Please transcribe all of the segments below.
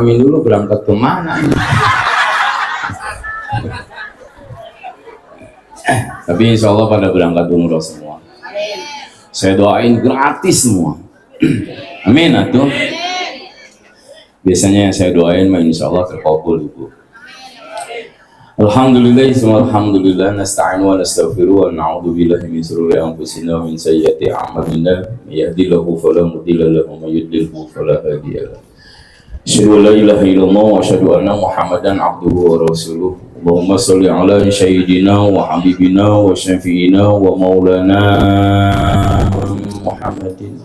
amin dulu, berangkat kemana? Tapi insya Allah pada berangkat umroh semua. Saya doain gratis semua. Amin atuh. Biasanya yang saya doain mah insya Allah terkabul ibu. Alhamdulillah, alhamdulillah, nasta'inu wa nastaghfiru wa na'udzu billahi min shururi anfusina wa min sayyiati a'malina. May yahdihillahu fala mudilla lahu wa may yudlilhu fala hadiya lahu. Asyhadu an la ilaha illallah wa asyhadu anna Muhammadan abduhu wa rasuluh. Allahumma shalli ala sayyidina wa habibina wa syafi'ina wa maulana Muhammadin.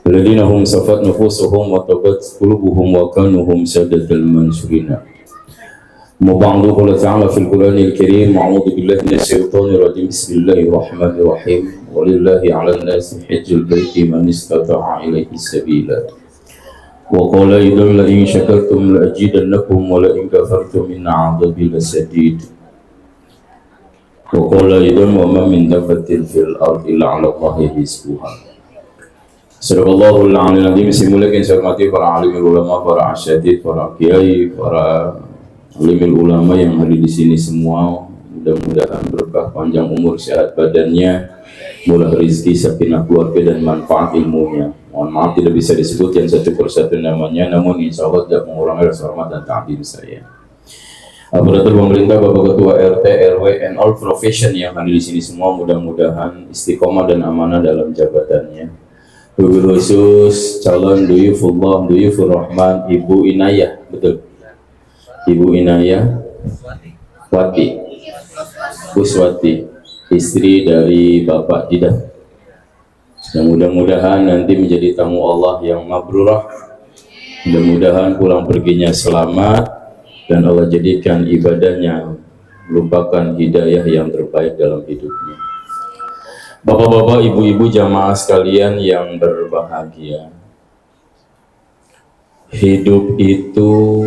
Alladziina hum safat nufusuhum wa tabat qulubuhum wa kanu hum sadatal mansurina. Mubangdu qala ta'ala fil Qur'anil Karim, a'udzu billahi minasy syaithanir rajim. Bismillahirrahmanirrahim. Walillahi 'alan nasi hajjul baiti man istata'a ilaihi sabila. Wa qala idza la in syakartum la azidannakum wa la in kafartum inna 'adzabi lasadid. Wa qala idza wa ma min dabbatin fil ardi illa 'ala Allahi rizquha. Sadaqallahul 'aliyyul 'azim. Simulakan saya hormati para alim ulama, para asyadid, para kiai, para alimul ulama yang hadir di sini semua. Mudah-mudahan berkah panjang umur, sehat badannya, murah rezeki, sakinah keluarga dan manfaat ilmunya. Mohon maaf tidak bisa disebut yang satu persatu namanya, namun insya Allah tidak mengurangi rasa hormat dan ta'zim saya. Aparatur pemerintah, Bapak Ketua RT, RW, and all profession yang hadir di sini semua, mudah-mudahan istiqomah dan amanah dalam jabatannya. Wabil khusus calon duyufullah, duyufur rahman, Ibu Inayah, betul? Ibu Inayah Wati Uswati, istri dari Bapak Didah, yang mudah-mudahan nanti menjadi tamu Allah yang mabrurah. Mudah-mudahan pulang perginya selamat dan Allah jadikan ibadahnya merupakan hidayah yang terbaik dalam hidupnya. Bapak-bapak, ibu-ibu, jamaah sekalian yang berbahagia, hidup itu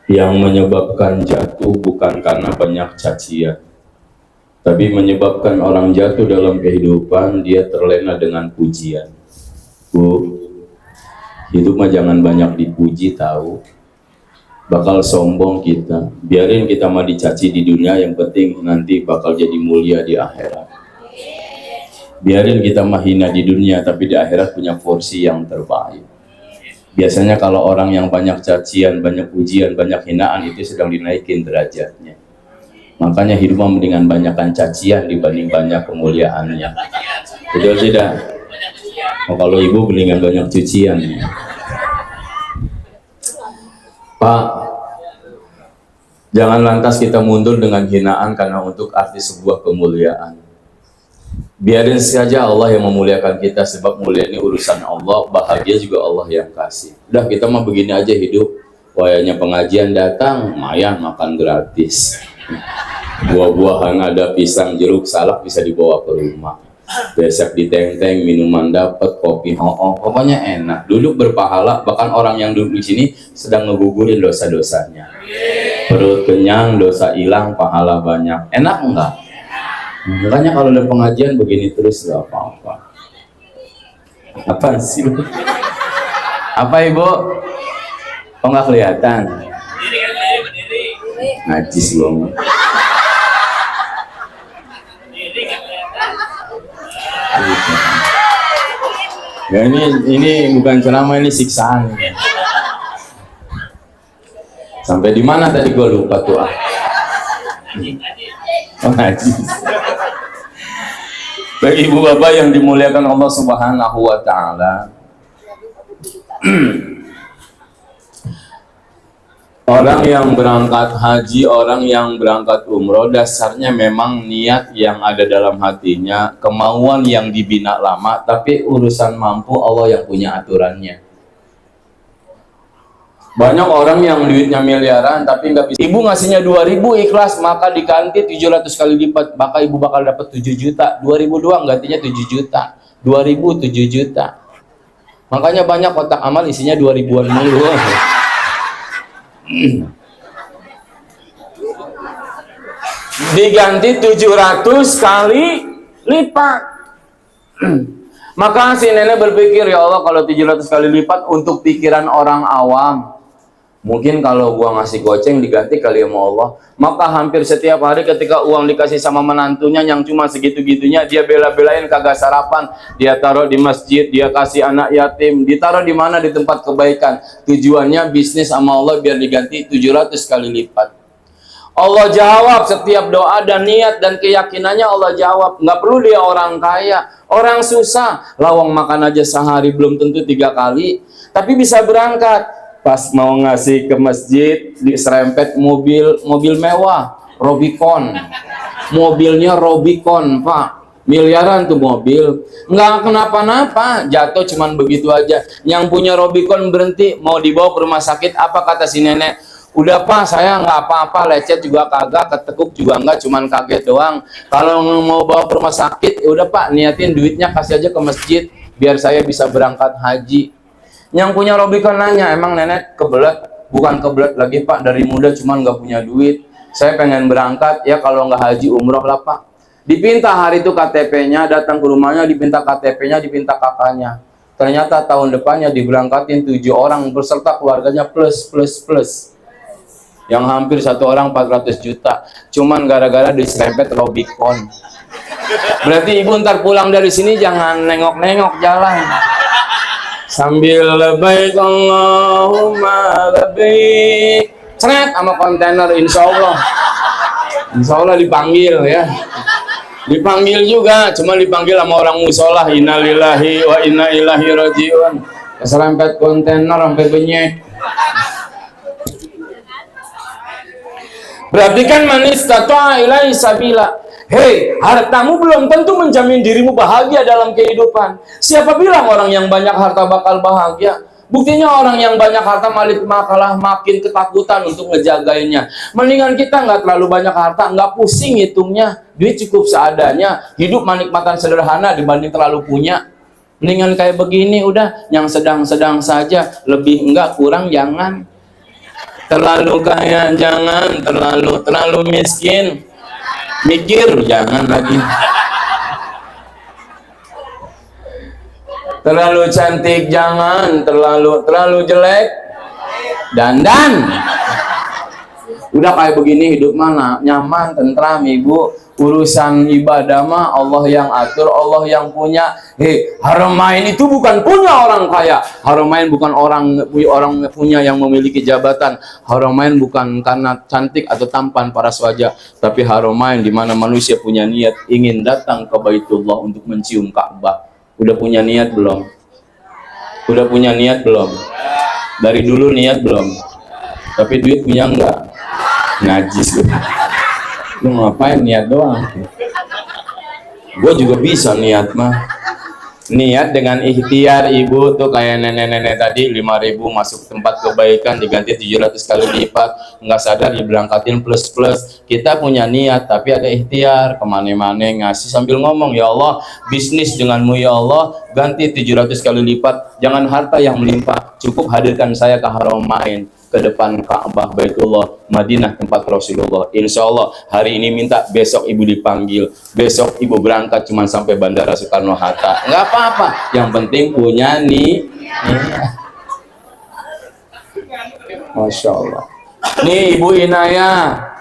yang menyebabkan jatuh bukan karena banyak cacian, tapi menyebabkan orang jatuh dalam kehidupan dia terlena dengan pujian. Bu, hidup mah jangan banyak dipuji, tahu bakal sombong kita. Biarin kita mah dicaci di dunia, yang penting nanti bakal jadi mulia di akhirat. Biarin kita mah hina di dunia, tapi di akhirat punya porsi yang terbaik. Biasanya kalau orang yang banyak cacian, banyak pujian, banyak hinaan, itu sedang dinaikin derajatnya. Makanya hidup mendingan banyakkan cacian dibanding banyak kemuliaannya. Betul tidak? Oh, kalau ibu mendingan banyak cucian. Pak, jangan lantas kita mundur dengan hinaan karena untuk arti sebuah kemuliaan. Biarin saja Allah yang memuliakan kita, sebab mulia ini urusan Allah, bahagia juga Allah yang kasih. Udah, kita mah begini aja hidup. Wayanya pengajian datang, lumayan makan gratis. Buah-buahan ada, pisang, jeruk, salak bisa dibawa ke rumah. Besok di teng-teng, minuman dapat, kopi ho'ong, pokoknya enak. Duduk berpahala, bahkan orang yang duduk di sini sedang ngegugurin dosa-dosanya. Perut kenyang, dosa hilang, pahala banyak. Enak enggak? Makanya kalau ada pengajian begini terus gak apa-apa. Apa sih? Apa ibu? Kok nggak kelihatan? Najis gua. Ya ini bukan ceramah, ini siksaan. Sampai di mana tadi gua lupa tuh. Oh, najis. Bagi ibu bapak yang dimuliakan Allah Subhanahu wa Ta'ala, orang yang berangkat haji, orang yang berangkat umroh, dasarnya memang niat yang ada dalam hatinya, kemauan yang dibina lama, tapi urusan mampu Allah yang punya aturannya. Banyak orang yang duitnya miliaran tapi nggak bisa. Ibu ngasihnya 2.000 ikhlas, maka diganti 700 kali lipat, maka ibu bakal dapat 7 juta. 2.000 doang gantinya 7 juta. 2.000 7 juta. Makanya banyak kotak amal isinya 2.000-an mulu. Diganti 700 kali lipat. Maka si nenek berpikir, ya Allah kalau 700 kali lipat untuk pikiran orang awam, mungkin kalau gua ngasih goceng diganti kali sama Allah. Maka hampir setiap hari ketika uang dikasih sama menantunya yang cuma segitu-gitunya, dia bela-belain kagak sarapan, dia taruh di masjid, dia kasih anak yatim, ditaruh di mana, di tempat kebaikan. Tujuannya bisnis sama Allah biar diganti 700 kali lipat. Allah jawab setiap doa dan niat dan keyakinannya, Allah jawab. Nggak perlu dia orang kaya, orang susah, lawang makan aja sehari belum tentu 3 kali, tapi bisa berangkat. Pas mau ngasih ke masjid, diserempet mobil mewah, Robicon. Mobilnya Robicon, Pak. Miliaran tuh mobil. Nggak kenapa-napa, jatuh cuman begitu aja. Yang punya Robicon berhenti, mau dibawa ke rumah sakit, apa kata si nenek? Udah Pak, saya nggak apa-apa, lecet juga kagak, ketekuk juga nggak, cuman kaget doang. Kalau mau bawa ke rumah sakit, ya udah Pak, niatin duitnya kasih aja ke masjid, biar saya bisa berangkat haji. Yang punya Robicon nanya, emang nenek kebelet? Bukan kebelet lagi Pak, dari muda cuman nggak punya duit. Saya pengen berangkat, ya kalau nggak haji umroh lah Pak. Dipinta hari itu KTP-nya, datang ke rumahnya, dipinta KTP-nya, dipinta kakaknya. Ternyata tahun depannya diberangkatin 7 orang berserta keluarganya plus. Yang hampir satu orang 400 juta. Cuman gara-gara diserempet Robicon. Berarti ibu ntar pulang dari sini jangan nengok-nengok jalan. Sambil labbaik Allahumma labbaik. Seret sama kontainer, insya Allah dipanggil ya. Dipanggil juga, cuma dipanggil sama orang musola. Innalillahi wa inna ilaihi rajiun. Keserempet kontainer sampai benyek. Berarti kan manis tatoa ilai sabila. Hei, hartamu belum tentu menjamin dirimu bahagia dalam kehidupan. Siapa bilang orang yang banyak harta bakal bahagia? Buktinya orang yang banyak harta malah makin ketakutan untuk ngejagainnya. Mendingan kita nggak terlalu banyak harta, nggak pusing hitungnya. Duit cukup seadanya, hidup menikmatan sederhana dibanding terlalu punya. Mendingan kayak begini udah, yang sedang-sedang saja, lebih enggak kurang jangan. Terlalu kaya jangan, terlalu miskin, mikir jangan lagi. Terlalu cantik jangan, terlalu jelek dandan. Udah kayak begini hidup mana nyaman, tentram ibu. Urusan ibadah mah Allah yang atur, Allah yang punya. Hei, Haramain itu bukan punya orang kaya. Haramain bukan orang punya yang memiliki jabatan. Haramain bukan karena cantik atau tampan paras wajah, tapi Haramain di mana manusia punya niat ingin datang ke Baitullah untuk mencium Ka'bah. Udah punya niat belum? Udah punya niat belum? Dari dulu niat belum? Tapi duit punya enggak? Najis. Lu ngapain niat doang? Gue juga bisa niat mah. Niat dengan ikhtiar ibu tuh kayak nenek-nenek tadi 5.000 masuk tempat kebaikan diganti 700 kali lipat, nggak sadar diberangkatin plus. Kita punya niat tapi ada ikhtiar, kemana-mana ngasih sambil ngomong, ya Allah bisnis denganmu ya Allah, ganti 700 kali lipat, jangan harta yang melimpah, cukup hadirkan saya ke Haramain, ke depan Ka'bah Baitullah Madinah tempat Rasulullah. Insya Allah hari ini minta, besok ibu dipanggil, besok ibu berangkat cuma sampai Bandara Soekarno Hatta, nggak apa-apa, yang penting punya nih. Masya Allah. Nih Ibu Inayah,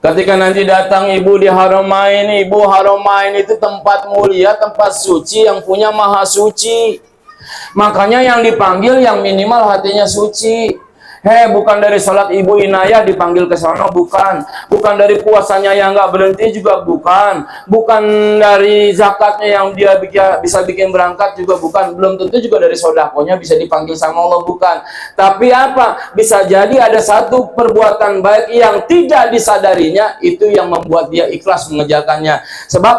ketika nanti datang ibu di Haramain, ibu, Haramain itu tempat mulia, tempat suci yang punya maha suci. Makanya yang dipanggil yang minimal hatinya suci. Bukan dari sholat Ibu Inayah dipanggil ke sana, bukan dari puasanya yang nggak berhenti juga, bukan dari zakatnya yang dia bisa bikin berangkat juga, bukan, belum tentu juga dari sodakonya bisa dipanggil sama Allah, bukan. Tapi apa? Bisa jadi ada satu perbuatan baik yang tidak disadarinya, itu yang membuat dia ikhlas mengerjakannya. Sebab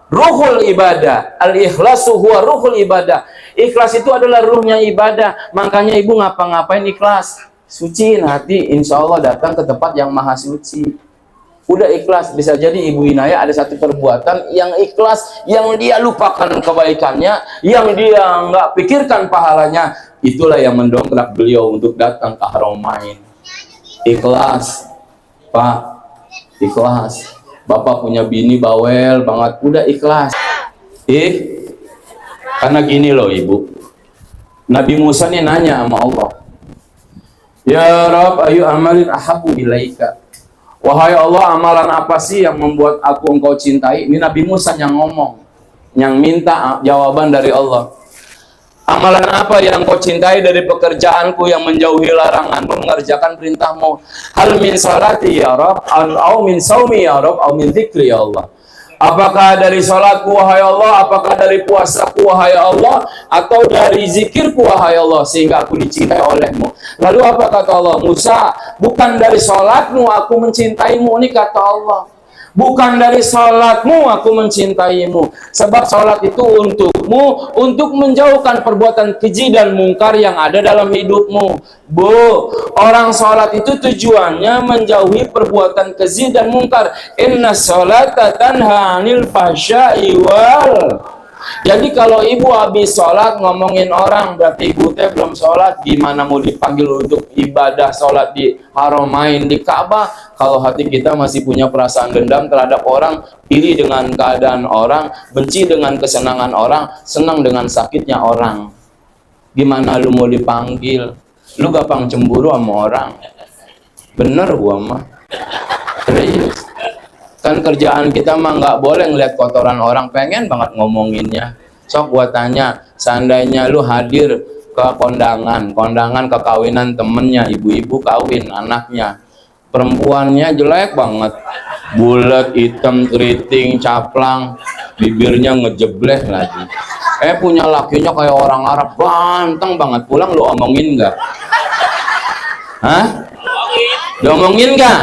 ruhul ibadah, al-ikhlasu huwa ruhul ibadah. Ikhlas itu adalah ruhnya ibadah. Makanya ibu ngapa-ngapain ikhlas, suciin hati, insya Allah datang ke tempat yang maha suci. Udah ikhlas. Bisa jadi Ibu Inayah ada satu perbuatan yang ikhlas, yang dia lupakan kebaikannya, yang dia nggak pikirkan pahalanya. Itulah yang mendongkrak beliau untuk datang ke Haramain. Ikhlas Pak, ikhlas. Bapak punya bini bawel banget, udah ikhlas. Karena gini loh ibu, Nabi Musa ini nanya sama Allah, ya Rabb, ayu amalin ahabu ilaika. Wahai Allah, amalan apa sih yang membuat aku engkau cintai? Ini Nabi Musa yang ngomong, yang minta jawaban dari Allah. Amalan apa yang kau cintai dari pekerjaanku yang menjauhi laranganmu, mengerjakan perintahmu? Hal min salati ya Rabb, au min saumi ya Rabb, au min dzikri ya Allah. Apakah dari salatku wahai Allah, apakah dari puasaku wahai Allah, atau dari zikirku wahai Allah sehingga aku dicintai olehmu? Lalu apa kata Allah? Musa, bukan dari salatmu aku mencintaimu, ini kata Allah. Bukan dari salatmu aku mencintaimu. Sebab salat itu untukmu, untuk menjauhkan perbuatan keji dan mungkar yang ada dalam hidupmu. Bu, orang salat itu tujuannya menjauhi perbuatan keji dan mungkar. Inna sholata tanha 'anil fahsya'i wal. Jadi kalau ibu habis sholat ngomongin orang, berarti ibu teh belum sholat. Gimana mau dipanggil untuk ibadah sholat di Haramain, di Ka'bah? Kalau hati kita masih punya perasaan dendam terhadap orang, iri dengan keadaan orang, benci dengan kesenangan orang, senang dengan sakitnya orang, gimana lu mau dipanggil? Lu gampang cemburu sama orang. Bener gua mah. Serius. Kan kerjaan kita mah nggak boleh ngeliat kotoran orang, pengen banget ngomonginnya. Sok gua tanya, seandainya lu hadir ke kondangan kekawinan temennya, ibu-ibu kawin anaknya, perempuannya jelek banget, bulat, hitam, keriting, caplang, bibirnya ngejebleh lagi. Punya lakinya kayak orang Arab, ganteng banget, pulang lu omongin nggak? Hah? Diomongin nggak?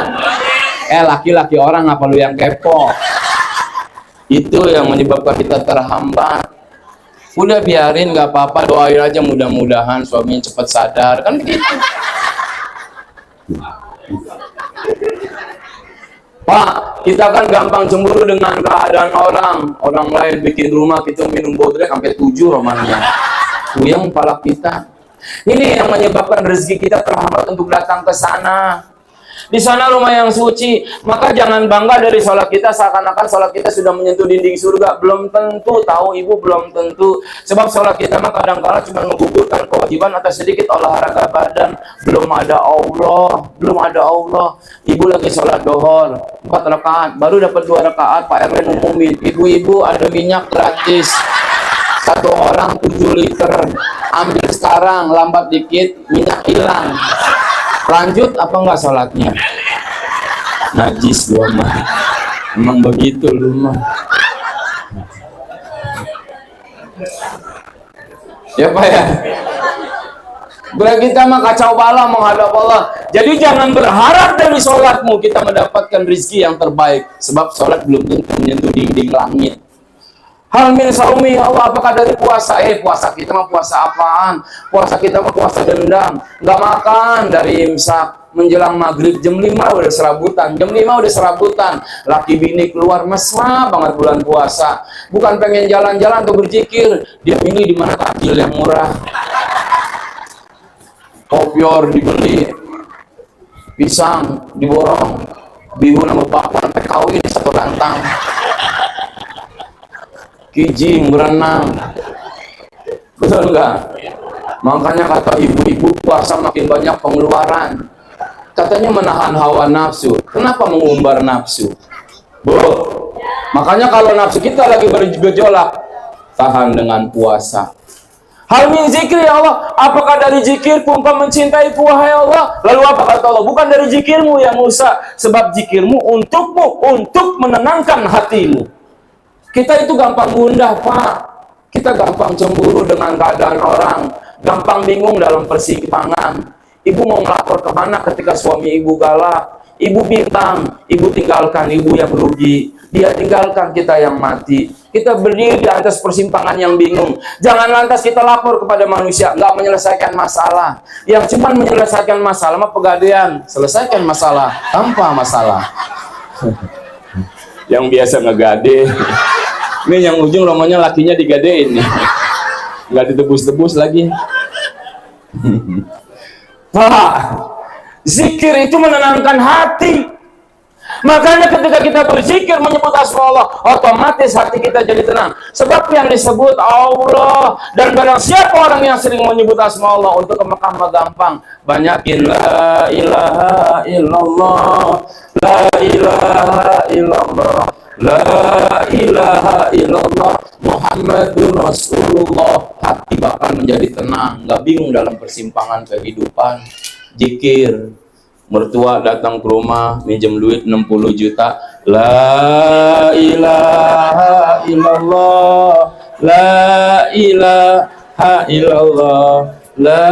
Laki-laki orang, apa lu yang kepo? Itu yang menyebabkan kita terhambat. Udah biarin, nggak apa-apa, doain aja mudah-mudahan suaminya cepat sadar, kan begitu. Pak, kita kan gampang cemburu dengan keadaan orang lain bikin rumah, kita minum bodrek sampai 7 romannya, puyeng kepala kita. Ini yang menyebabkan rezeki kita terhambat untuk datang ke sana. Di sana rumah yang suci, maka jangan bangga dari sholat kita seakan-akan sholat kita sudah menyentuh dinding surga. Belum tentu, tahu ibu, belum tentu. Sebab sholat kita mah kadang-kala cuma menggugurkan kewajiban atas sedikit olahraga badan. Belum ada Allah. Ibu lagi sholat dohor 4 rakaat, baru dapat 2 rakaat, Pak RW ngumumin, ibu-ibu ada minyak gratis, 1 orang 7 liter, ambil sekarang, lambat dikit minyak hilang. Lanjut apa enggak sholatnya? Najis gua mah. Emang begitu lu mah. Ya Pak ya. Berarti kita mah kacau bala menghadap Allah. Jadi jangan berharap dari sholatmu kita mendapatkan rezeki yang terbaik. Sebab sholat belum tentu menyentuh dinding langit. Hal min saumi ya Allah, apakah dari puasa? Puasa kita mah puasa apaan? Puasa kita mah puasa dendam. Nggak makan dari imsak menjelang maghrib jam 5 udah serabutan. Laki bini keluar mesra banget bulan puasa. Bukan pengen jalan-jalan atau berzikir, dia pilih di mana takjil yang murah. Kopior dibeli, pisang diborong, bihun sama bakwan sampai kawin 1 rantang. Kijing berenang, betul enggak? Makanya kata ibu-ibu puasa makin banyak pengeluaran, katanya menahan hawa nafsu. Kenapa mengumbar nafsu? Bu, makanya kalau nafsu kita lagi bergejolak, tahan dengan puasa. Hal min zikri ya Allah, apakah dari zikirku engkau mencintaiku wahai Allah? Lalu apa kata Allah? Bukan dari zikirmu ya Musa, sebab zikirmu untukmu, untuk menenangkan hatimu. Kita itu gampang gundah, Pak. Kita gampang cemburu dengan keadaan orang, gampang bingung dalam persimpangan. Ibu mau melapor kemana ketika suami ibu galak? Ibu bintang, ibu tinggalkan, ibu yang rugi. Dia tinggalkan, kita yang mati. Kita berdiri di atas persimpangan yang bingung. Jangan lantas kita lapor kepada manusia, nggak menyelesaikan masalah. Yang cuma menyelesaikan masalah mah pegadaian. Selesaikan masalah tanpa masalah. Yang biasa ngegade. Ini yang ujung romanya lakinya digadein nih. Nggak ditebus-tebus lagi. Pak, zikir itu menenangkan hati. Makanya ketika kita berzikir menyebut asma Allah, otomatis hati kita jadi tenang. Sebab yang disebut Allah, dan barang siapa orang yang sering menyebut asma Allah, untuk ke Mekah mah gampang. Banyakin la ilaha illallah, la ilaha illallah, la ilaha illallah, Muhammadur Rasulullah. Hati bakal menjadi tenang, nggak bingung dalam persimpangan kehidupan. Zikir. Mertua datang ke rumah minjem duit 60 juta, la ilaha illallah, la ilaha illallah, la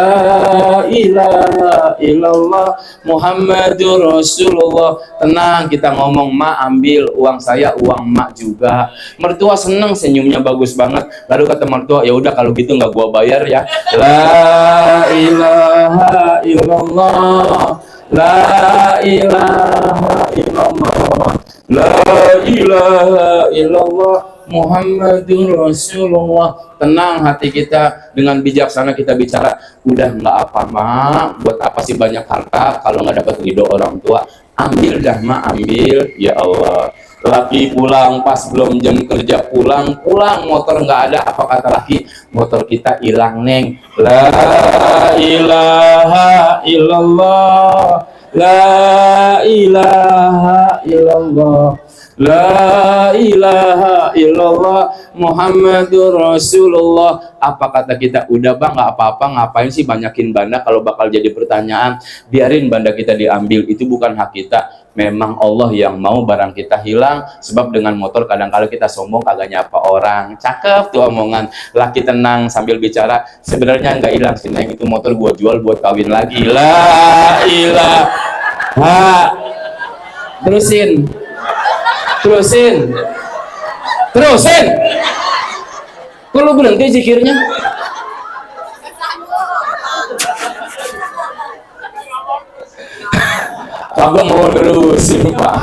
ilaha illallah, Muhammadur Rasulullah. Tenang, kita ngomong, mak ambil uang saya, uang mak juga. Mertua seneng, senyumnya bagus banget. Lalu kata mertua, ya udah kalau gitu nggak gua bayar ya. La ilaha illallah, la ilaha illallah, la ilaha illallah, Muhammadur Rasulullah. Tenang hati kita, dengan bijaksana kita bicara. Udah nggak apa mak, buat apa sih banyak harta kalau nggak dapat ridho orang tua? Ambil dah mak, ambil. Ya Allah, laki pulang pas belum jam kerja, pulang motor nggak ada. Apa kata laki? Motor kita hilang neng. La ilaha illallah, la ilaha illallah, la ilaha illallah, Muhammadur Rasulullah. Apa kata kita? Udah bang, nggak apa-apa, ngapain sih banyakin banda kalau bakal jadi pertanyaan. Biarin banda kita diambil, itu bukan hak kita. Memang Allah yang mau barang kita hilang. Sebab dengan motor kadang-kala kita sombong, kagak nyapa orang. Cakep tuh omongan. Laki tenang sambil bicara, sebenarnya nggak hilang sih neng, itu motor gua jual buat kawin lagi. La ilaha. Terusin. Kok lu berhenti zikirnya? Abang mau terusin pak.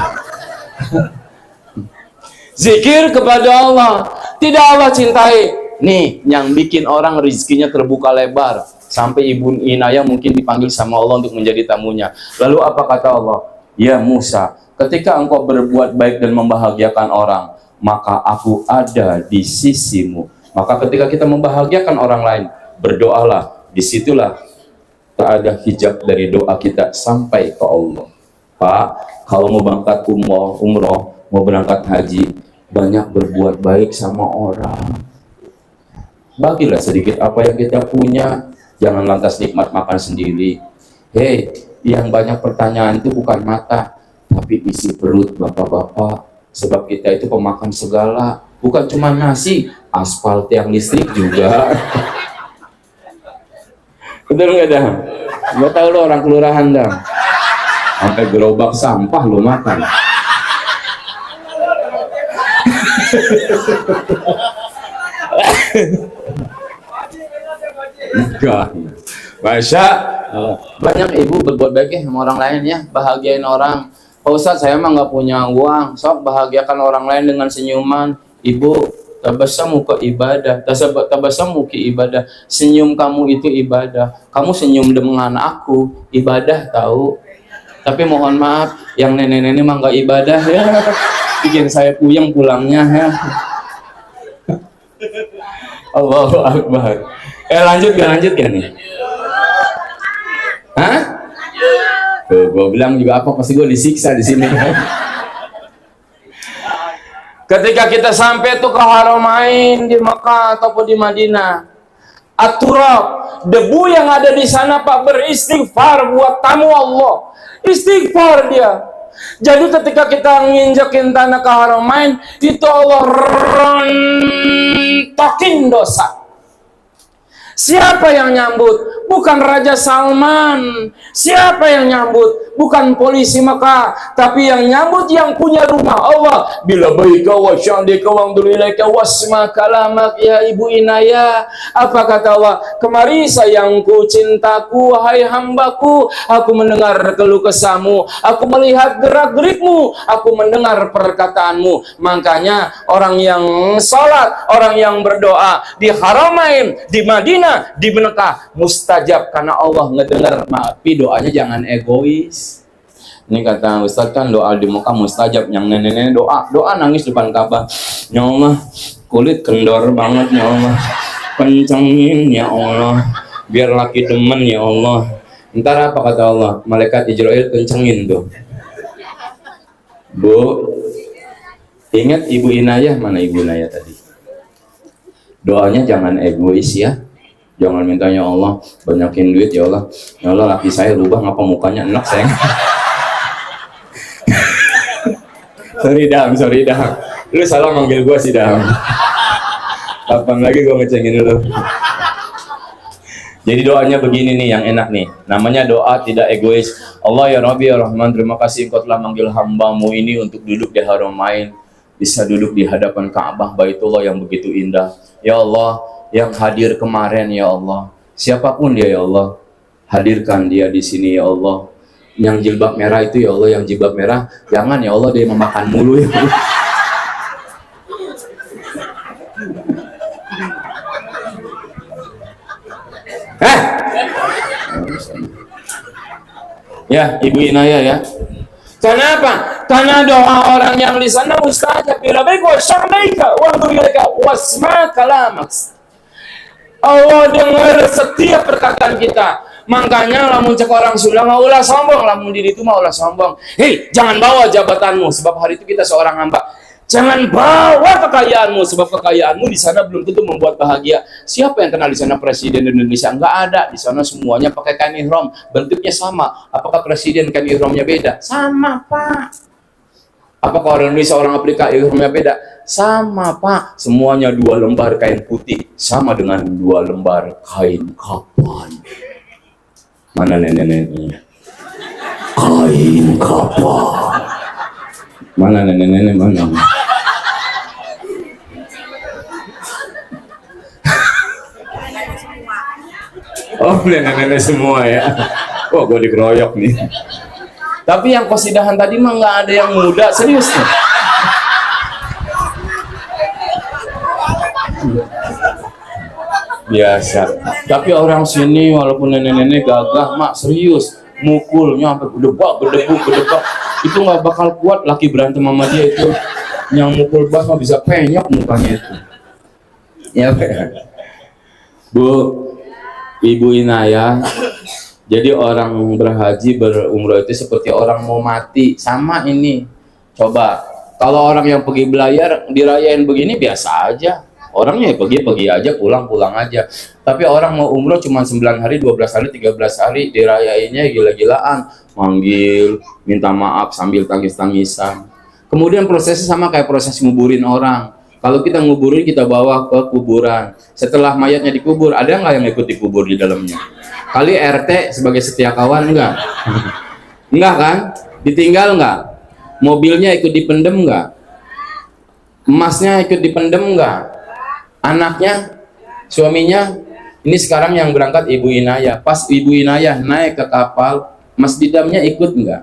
Zikir kepada Allah, tidak Allah cintai. Nih yang bikin orang rezekinya terbuka lebar, sampai Ibu Inaya mungkin dipanggil sama Allah untuk menjadi tamunya. Lalu apa kata Allah? Ya Musa, ketika engkau berbuat baik dan membahagiakan orang, maka aku ada di sisimu. Maka ketika kita membahagiakan orang lain, berdoalah. Disitulah tak ada hijab dari doa kita sampai ke Allah. Pak, kalau mau berangkat umroh, mau berangkat haji, banyak berbuat baik sama orang. Bagilah sedikit apa yang kita punya. Jangan lantas nikmat makan sendiri. Hei, yang banyak pertanyaan itu bukan mata, tapi isi perut bapak-bapak. Sebab kita itu pemakan segala, bukan cuma nasi, aspal, tiang listrik juga. Betul nggak dah? Gak tau lo orang kelurahan dah, sampai gerobak sampah lo makan. Enggak. Masya banyak ibu berbuat baik sama orang lain ya, bahagiain orang. Pak Ustadz, saya mah nggak punya uang, sok bahagiakan orang lain dengan senyuman. Ibu, tabasamu ke ibadah, tabasamu ke ibadah. Senyum kamu itu ibadah. Kamu senyum dengan aku, ibadah tahu. Tapi mohon maaf, yang nenek-nenek mah nggak ibadah ya. Bikin saya puyeng pulangnya ya. Allahu Akbar. Lanjut gak nih? Hah? Tuh, gue bilang juga apa, pasti gue disiksa di sini. Ketika kita sampai tuh ke Haramain di Mekah ataupun di Madinah, At-Turab, debu yang ada di sana Pak, beristighfar buat tamu Allah. Istighfar dia. Jadi ketika kita nginjekin tanah ke Haramain, itu Allah rontokin dosa. Siapa yang nyambut? Bukan Raja Salman. Siapa yang nyambut? Bukan polisi Mekah, tapi yang nyambut yang punya rumah Allah. Bila baika wa syandika wa amdulilaika wasma kalamak ya Ibu Inaya. Apa kata Allah? Kemari sayangku, cintaku, hai hambaku. Aku mendengar keluh kesahmu. Aku melihat gerak-gerikmu. Aku mendengar perkataanmu. Makanya orang yang salat, orang yang berdoa di Haramain, di Madinah, di Mekah, mustajab karena Allah ngedengar. Tapi doanya jangan egois. Ini kata Ustaz kan doa di Mekah mustajab, yang nenek-nenek doa nangis depan Ka'bah. Ya Allah, kulit kendor banget ya Allah, kencengin ya Allah, biar laki demen ya Allah. Ntar apa kata Allah? Malaikat Israel kencengin tuh. Bu, ingat Ibu Inayah, mana Ibu Inayah tadi? Doanya jangan egois ya. Jangan minta ya Allah banyakin duit ya Allah. Ya Allah laki saya rubah ngapa mukanya enak sayang. sorry Dam. Lu salah manggil gua sih Dam. Kapan lagi gua ngecengin lu. Jadi doanya begini nih yang enak nih. Namanya doa tidak egois. Allah ya Rabbi ya Rahman, terima kasih Engkau telah manggil hambamu ini untuk duduk di Haramain. Bisa duduk di hadapan Ka'bah Baitullah yang begitu indah. Ya Allah, yang hadir kemarin ya Allah. Siapapun dia ya Allah, hadirkan dia di sini ya Allah. Yang jilbab merah itu ya Allah, yang jilbab merah jangan ya Allah dia memakan mulu ya Allah. Ya, Ibu Inayah ya. Kenapa? Karena doa orang yang di sana mustajab. Bila baik wa syamaika wa dhurika wasma kalamak. Allah dengar setiap perkataan kita. Makanya lamun cek orang sudah mau ulah sombong, lamun diri itu mau ulah sombong. Hei, jangan bawa jabatanmu sebab hari itu kita seorang hamba. Jangan bawa kekayaanmu sebab kekayaanmu di sana belum tentu membuat bahagia. Siapa yang kenal di sana presiden Indonesia? Enggak ada. Di sana semuanya pakai kain ihram, bentuknya sama. Apakah presiden kain ihramnya beda? Sama, Pak. Apakah orang Indonesia, orang Afrika ihramnya beda? Sama, Pak. Semuanya 2 lembar kain putih sama dengan 2 lembar kain kapan. Mana nenek-neneknya? Kain kapan. Mana nenek-nenek mana? Oh, nenek-nenek semua ya. Oh, gue dikeroyok nih. Tapi yang kosidahan tadi mah nggak ada yang muda, serius nih. Biasa. Tapi orang sini walaupun nenek-nenek gagah, mak serius. Mukulnya sampai gedebak. Itu nggak bakal kuat laki berantem sama dia itu. Yang mukul bas mah bisa penyok mukanya itu. Ya, Bu, Ibu Inayah, jadi orang berhaji berumrah itu seperti orang mau mati. Sama ini. Coba, kalau orang yang pergi belayar dirayain begini biasa aja. Orangnya pergi aja, pulang aja. Tapi orang mau umroh cuma 9 hari, 12 hari, 13 hari dirayainnya gila-gilaan. Manggil, minta maaf sambil tangis-tangisan. Kemudian prosesnya sama kayak proses nguburin orang. Kalau kita nguburin, kita bawa ke kuburan. Setelah mayatnya dikubur, ada nggak yang ikut dikubur di dalamnya? Kali RT sebagai setia kawan enggak? Enggak kan? Ditinggal nggak? Mobilnya ikut dipendem nggak? Emasnya ikut dipendem nggak? Anaknya, suaminya, ini sekarang yang berangkat Ibu Inayah. Pas Ibu Inayah naik ke kapal, Mas Didamnya ikut enggak?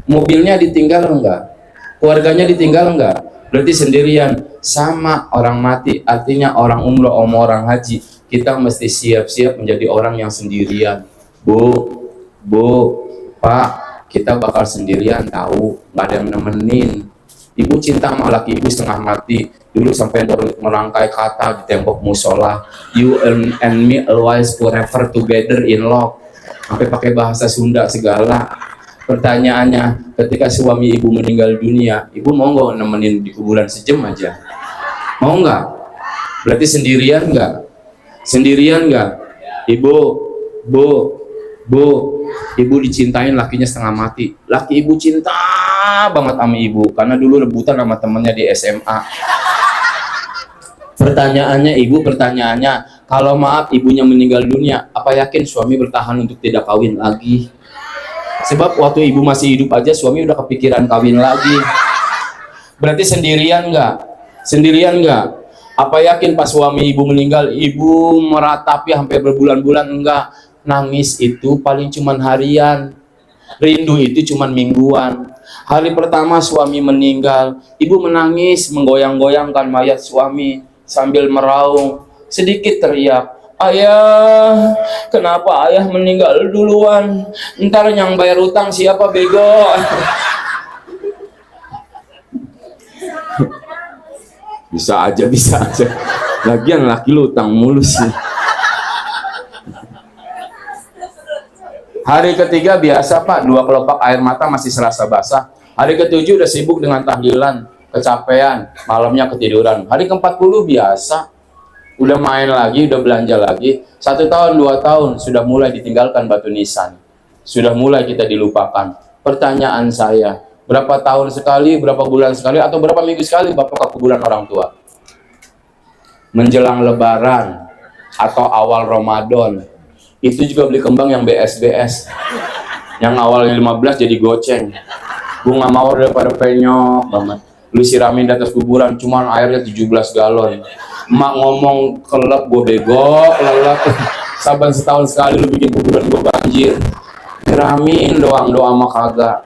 Mobilnya ditinggal enggak? Keluarganya ditinggal enggak? Berarti sendirian. Sama orang mati, artinya orang umroh, orang haji. Kita mesti siap-siap menjadi orang yang sendirian. Bu, Pak, kita bakal sendirian tahu, nggak ada yang nemenin. Ibu cinta sama laki ibu setengah mati. Dulu sampai merangkai kata di tembok musola, you and me always forever together in love. Sampai pakai bahasa Sunda segala. Pertanyaannya, ketika suami ibu meninggal dunia, ibu mau nggak nemenin di kuburan sejam aja? Mau nggak? Berarti sendirian nggak? Sendirian nggak? Ibu dicintain lakinya setengah mati. Laki ibu cinta banget sama ibu karena dulu rebutan sama temennya di SMA. Pertanyaannya, kalau maaf ibunya meninggal dunia, apa yakin suami bertahan untuk tidak kawin lagi? Sebab waktu ibu masih hidup aja suami udah kepikiran kawin lagi. Berarti sendirian nggak? Sendirian nggak? Apa yakin pas suami ibu meninggal ibu meratapi sampai berbulan-bulan? Enggak. Nangis itu paling cuman harian, rindu itu cuman mingguan. Hari pertama suami meninggal, ibu menangis menggoyang-goyangkan mayat suami sambil meraung, sedikit teriak, Ayah, kenapa ayah meninggal duluan? Ntar yang bayar utang siapa bego? Bisa aja, bisa aja. Lagian laki lu utang mulu sih. Hari ketiga biasa Pak, 2 kelopak air mata masih serasa basah. Hari ketujuh udah sibuk dengan tahlilan, kecapean, malamnya ketiduran. Hari ke-40 biasa, udah main lagi, udah belanja lagi. 1 tahun, 2 tahun, sudah mulai ditinggalkan batu nisan. Sudah mulai kita dilupakan. Pertanyaan saya, berapa tahun sekali, berapa bulan sekali, atau berapa minggu sekali Bapak ke kuburan orang tua? Menjelang Lebaran atau awal Ramadan, itu juga beli kembang yang BS-BS, yang awalnya 15 jadi goceng. Bunga mawar daripada penyok banget, lu siramin di atas kuburan, cuman airnya 17 galon. Emak ngomong kelep, gue bego, lelep. Saban setahun sekali lu bikin kuburan gue banjir, siramin doang, doa mah kagak.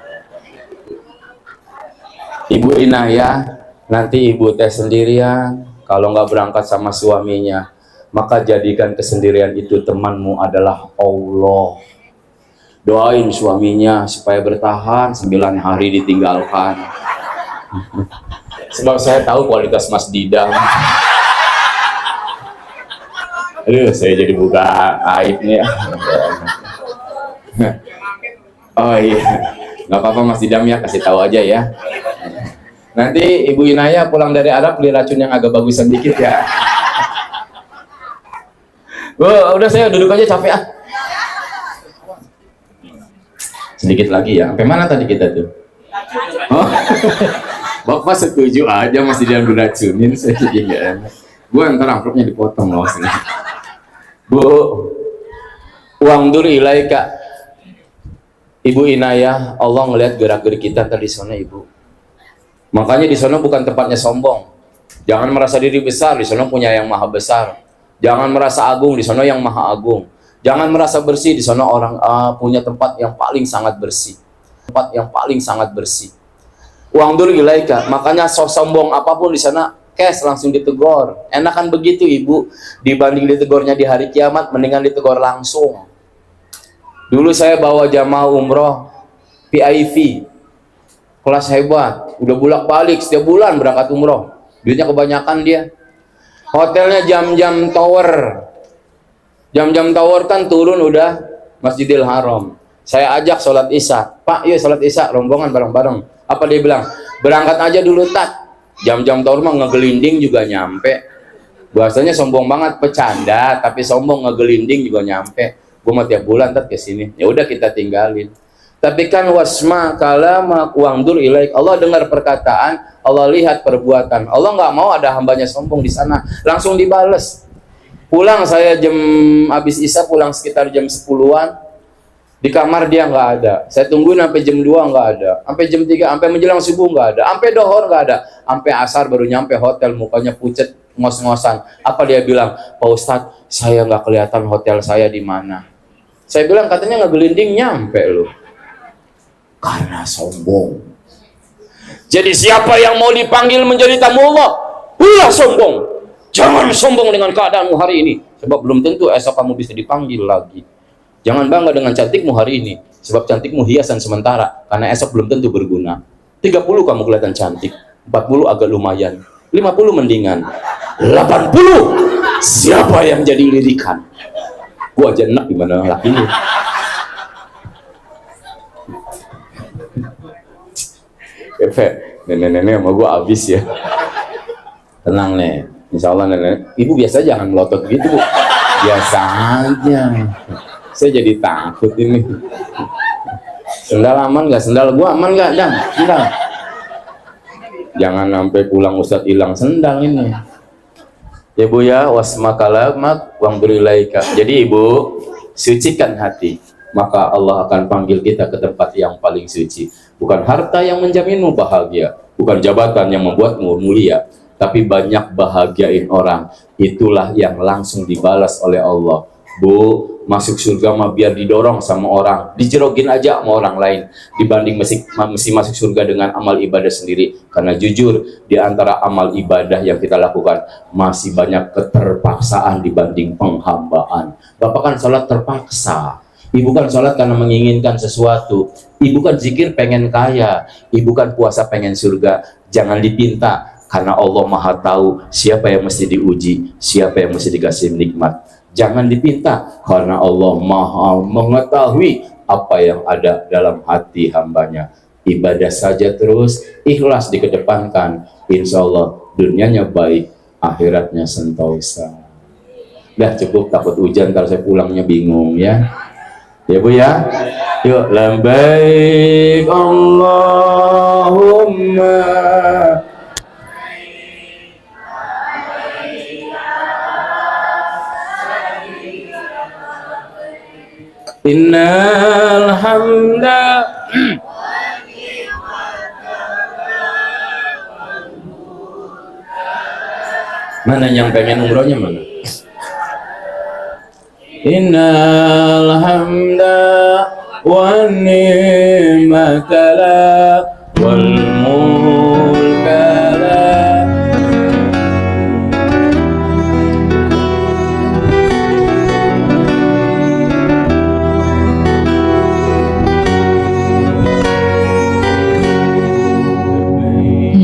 Ibu Inayah, nanti ibu teh sendirian, kalau nggak berangkat sama suaminya, maka jadikan kesendirian itu temanmu adalah Allah. Doain suaminya supaya bertahan 9 hari ditinggalkan. Sebab saya tahu kualitas Mas Didam. Aduh, saya jadi buka aib nih ya. Oh iya, nggak apa-apa Mas Didam ya, kasih tahu aja ya. Nanti Ibu Inayah pulang dari Arab beli racun yang agak bagusan dikit ya. Udah saya duduk aja, capek ah. Sedikit lagi ya. Sampai mana tadi kita tuh? Oh, Bapak setuju aja masih dia diracunin, saya jadi nggak enak. Bu, ntar amplopnya dipotong loh sini. Bu, uang dulu ilaika. Ibu Inayah, Allah ngelihat gerak-gerik kita tadi sana Ibu. Makanya di sana bukan tempatnya sombong. Jangan merasa diri besar, di sana punya yang maha besar. Jangan merasa agung, di sana yang maha agung. Jangan merasa bersih, di sana orang punya tempat yang paling sangat bersih. Tempat yang paling sangat bersih. Uang dulu ilaika. Makanya sombong apapun di sana, cash langsung ditegur. Enakan begitu Ibu, dibanding ditegurnya di hari kiamat, mendingan ditegur langsung. Dulu saya bawa jamaah umroh PIV, kelas hebat, udah bolak-balik setiap bulan berangkat umroh. Duitnya kebanyakan dia. Hotelnya jam-jam tower. Jam-jam tower kan turun udah Masjidil Haram. Saya ajak sholat isya. Pak, yuk sholat isya, rombongan bareng-bareng. Apa dia bilang? Berangkat aja dulu tak. Jam-jam tower mah ngegelinding juga nyampe. Bahasanya sombong banget, pecanda, tapi sombong ngegelinding juga nyampe. Gue mau tiap bulan ntar kesini. Ya udah kita tinggalin. Tapi kan wasma kalamak wangdur ilaik. Allah dengar perkataan, Allah lihat perbuatan. Allah nggak mau ada hambanya sombong di sana. Langsung dibales. Pulang saya habis isya pulang sekitar jam 10-an. Di kamar dia nggak ada. Saya tungguin sampai jam 2 nggak ada. Sampai jam 3, sampai menjelang subuh nggak ada. Sampai dohor nggak ada. Sampai asar baru nyampe hotel, mukanya pucet, ngos-ngosan. Apa dia bilang? Pak Ustadz, saya nggak kelihatan hotel saya di mana. Saya bilang katanya nggak gelinding, nyampe loh. Karena sombong. Jadi siapa yang mau dipanggil menjadi tamu Allah, ulah sombong. Jangan sombong dengan keadaanmu hari ini, sebab belum tentu esok kamu bisa dipanggil lagi. Jangan bangga dengan cantikmu hari ini, sebab cantikmu hiasan sementara, karena esok belum tentu berguna. 30 kamu kelihatan cantik, 40 agak lumayan, 50 mendingan, 80 siapa yang jadi lirikan? Gua aja enak gimana laki lu. Nenek-nenek sama gua habis ya. Tenang nih, insya Allah nenek. Ibu biasa jangan melotot gitu Bu. Biasa aja. Saya jadi takut ini. Sendal aman nggak? Sendal gua aman nggak? Dan sendal. Jangan sampai pulang Ustadz hilang sendal ini. Ya Bu ya, wasmakalamak wang berilaika. Jadi Ibu, sucikan hati, maka Allah akan panggil kita ke tempat yang paling suci. Bukan harta yang menjaminmu bahagia, bukan jabatan yang membuatmu mulia, tapi banyak bahagiain orang. Itulah yang langsung dibalas oleh Allah. Bu, masuk surga mah biar didorong sama orang, dijerogin aja sama orang lain, dibanding mesti masuk surga dengan amal ibadah sendiri. Karena jujur, di antara amal ibadah yang kita lakukan masih banyak keterpaksaan dibanding penghambaan. Bapak kan sholat terpaksa, ibu kan sholat karena menginginkan sesuatu, ibu kan zikir pengen kaya, ibu kan puasa pengen surga. Jangan dipinta, karena Allah Maha tahu siapa yang mesti diuji, siapa yang mesti dikasih nikmat. Jangan dipinta, karena Allah Maha mengetahui apa yang ada dalam hati hambanya. Ibadah saja terus, ikhlas dikedepankan, insya Allah dunianya baik, akhiratnya sentosa. Dah cukup, takut hujan, kalau saya pulangnya bingung ya. Ya Bu ya. Yuk, labbaik Allahumma innal hamda. Mana yang pengen umrohnya mana? Innal hamda wa ni'mata la wal mulka la.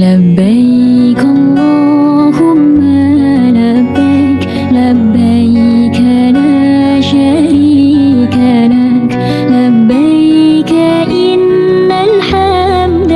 لبيك اللهم لبيك لبيك لا شريك لك لبيك إن الحمد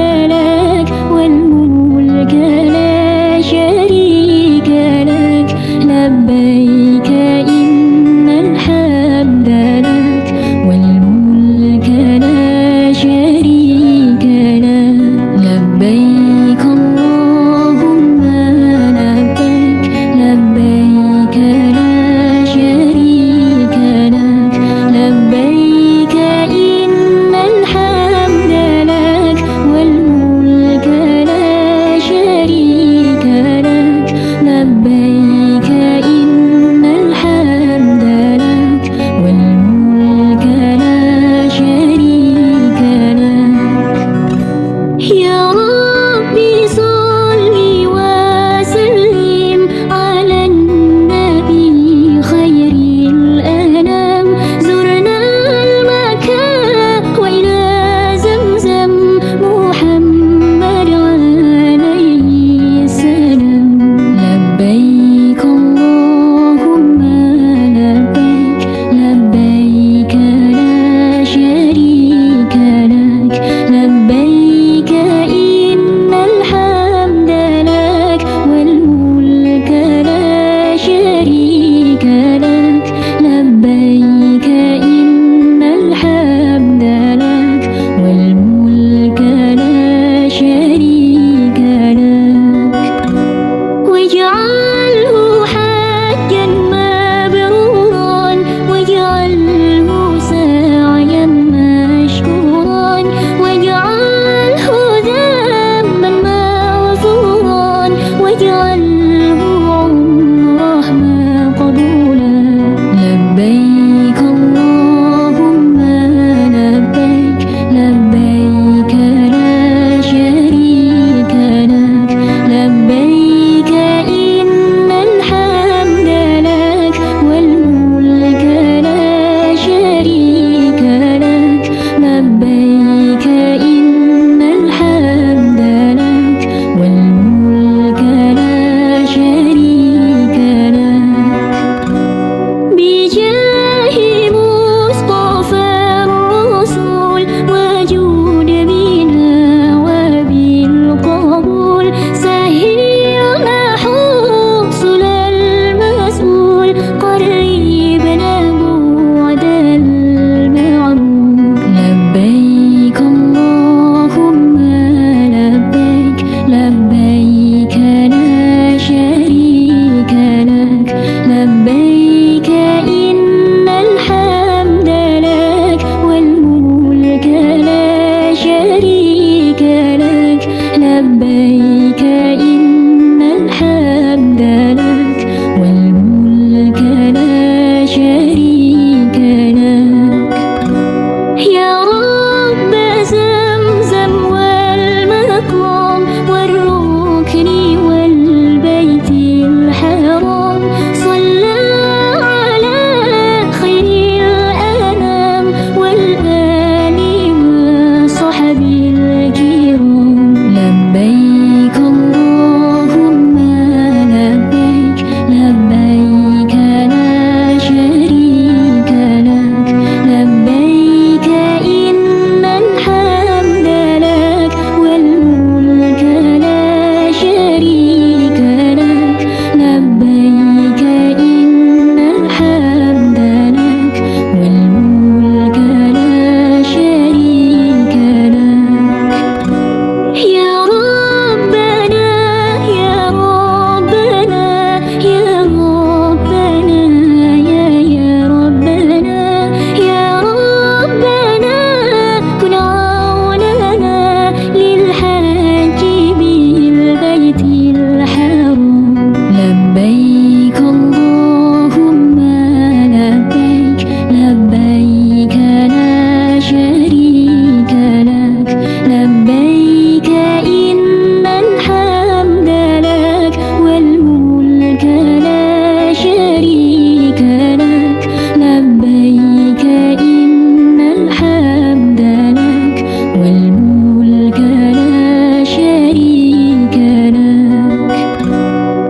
لا شريك لك لبيك إن الحمد لك والملك لا شريك لك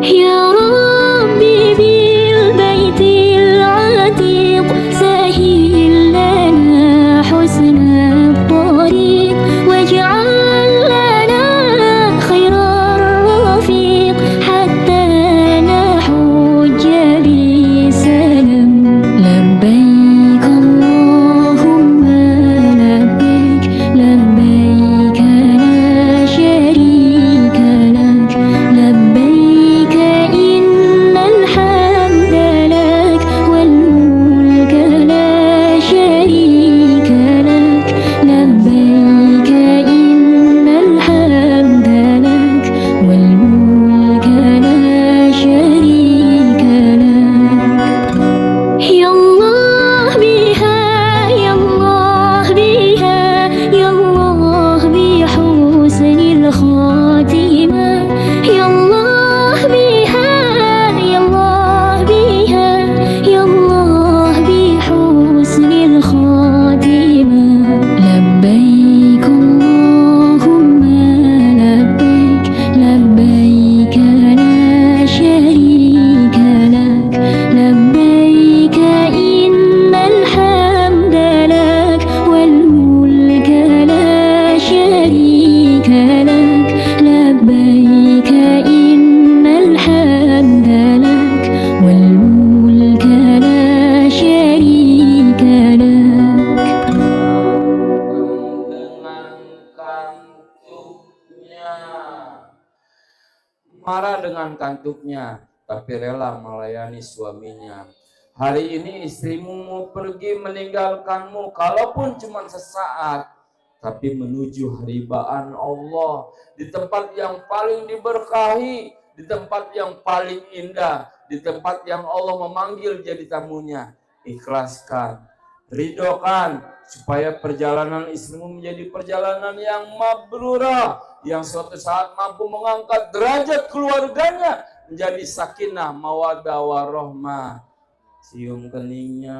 يا ربي بالبيت العتيق سهل لنا حسن الطريق واجعل لنا خير الرفيق حتى نحج بسلام لبيك اللهم لبيك لبيك لا شريك لك لبيك إن الحمد لك والملك لا شريك لك لبيك إن الحمد لك والملك لا شريك لك يا الله بها يا الله بها يا الله بحسن الخاتمة يا الله بها يا الله بها يا الله بحسن الخاتمة لبيك اللهم لبيك لبيك لا شريك لك لبيك إن الحمد لك والملك لا شريك لك لبيك إن الحمد لك والملك لا شريك لك Marah dengan kantuknya, tapi rela melayani suaminya. Hari ini istrimu mau pergi meninggalkanmu, kalaupun cuma sesaat, tapi menuju haribaan Allah, di tempat yang paling diberkahi, di tempat yang paling indah, di tempat yang Allah memanggil jadi tamunya. Ikhlaskan, ridhokan, supaya perjalanan istrimu menjadi perjalanan yang mabrurah, yang suatu saat mampu mengangkat derajat keluarganya menjadi sakinah, mawaddah, warahmah. Cium keningnya,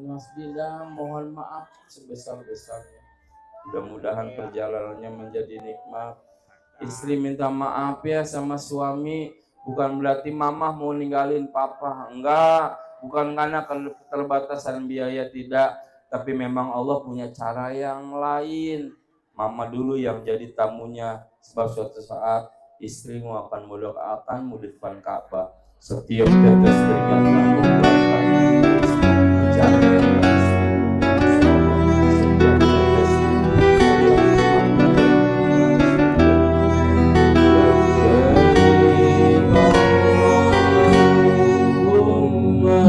Mas Bila, mohon maaf sebesar-besarnya. Mudah-mudahan perjalanannya menjadi nikmat. Istri minta maaf ya sama suami, bukan berarti mamah mau ninggalin papa, enggak. Bukan karena keterbatasan biaya, tidak. Tapi memang Allah punya cara yang lain. Mama dulu yang jadi tamunya, sebab suatu saat istrimu akan mendoakanmu di depan Ka'bah. Setiap tetes keringat kamu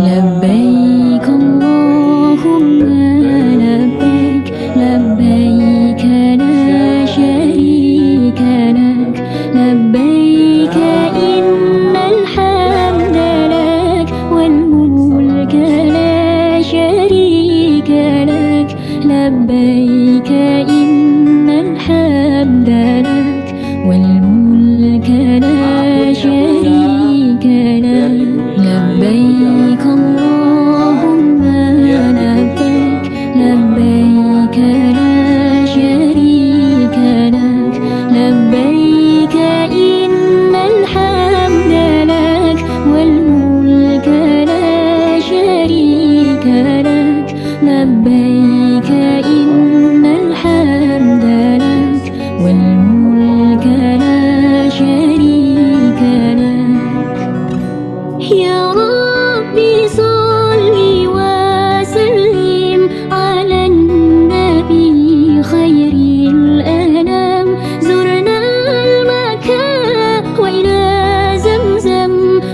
لبيك اللهم لبيك لبيك لا شريك لك لبيك إن الحمد لك والملك لا شريك لك لبيك إن الحمد لك والملك لا شريك لك لبيك اللهم لبيك لبيك لا شريك لك لبيك إن الحمد لك والملك لا شريك لك لبيك إن الحمد لك والملك لا شريك لك يا ربي صل وسلم على النبي خير الأنام زرنا المكان وإلى زمزم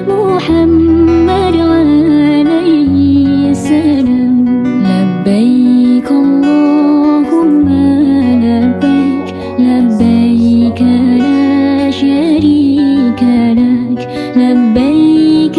محمد عليه السلام لبيك اللهم لبيك لبيك لا شريك لك لبيك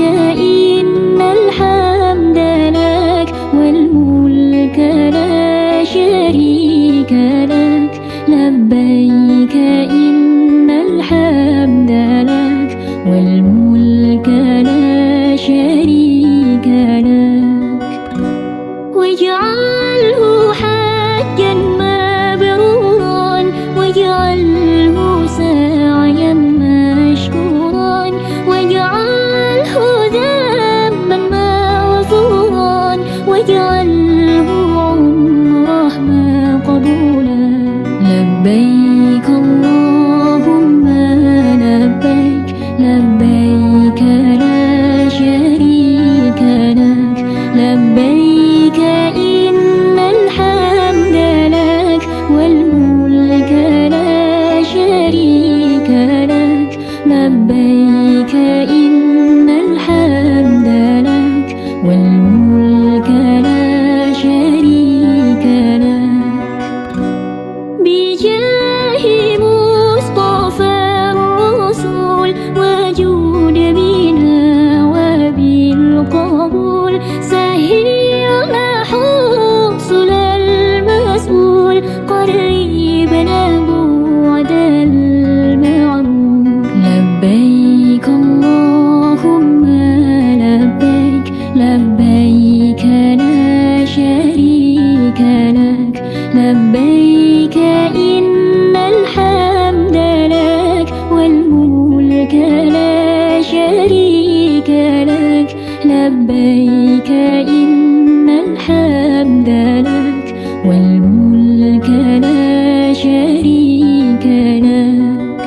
لبيك إن الحمد لك والملك لا شريك لك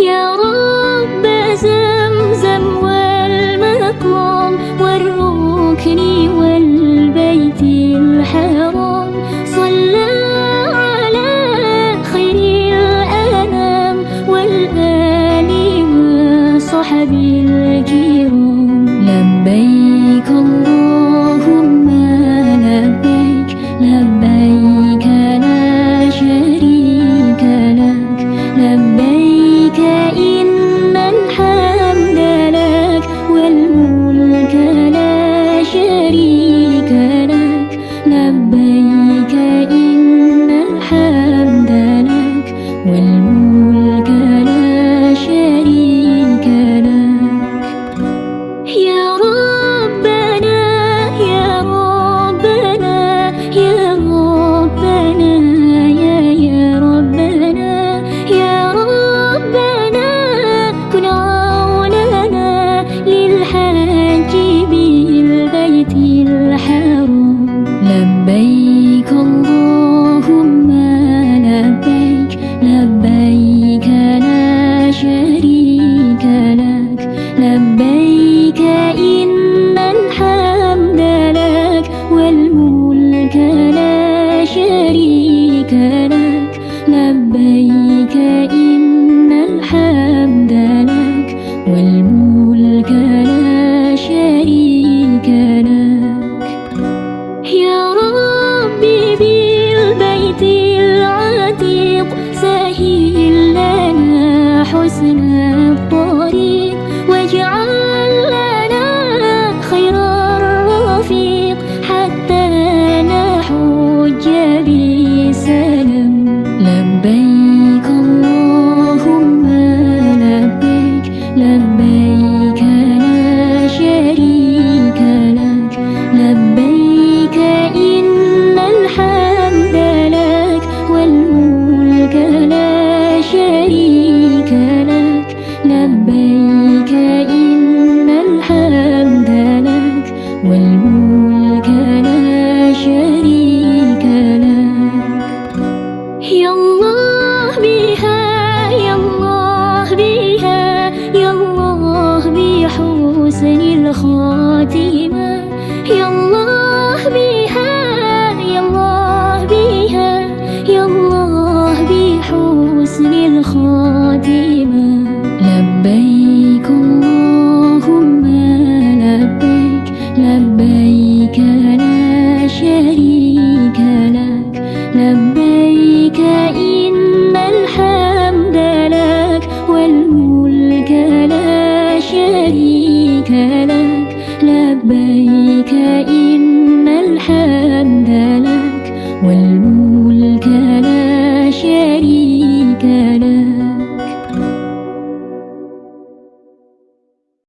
يا رب زمزم والمقام والركن والبيت الحرام صلى على خير الأنام والآل وصحب الكرام لبيك اللهم لبيك لبيك لا شريك لك لبيك إن الحمد لك والملك لا شريك لك لبيك إن الحمد لك والملك لا شريك لك يا ربنا يا ربنا يا ربنا يا ربنا يا ربنا كن عوننا للحج بالبيت الحرام لبيك اللهم لبيك لبيك لا شريك لك لبيك إن الحمد لك والملك لا شريك لك لبيك إن الحمد لك والملك لا شريك لك يا ربي بالبيت العتيق سهل لنا حسن الطريق واجعل لنا خير الرفيق حتى نحج بسلام لبيك اللهم لبيك لبيك لا شريك لك لبيك إن الحمد لك والملك لا شريك لك لبيك إن الحمد لك والملك لا شريك لك يا الله بها يا الله بها يا الله بحسن الخاتمة يا الله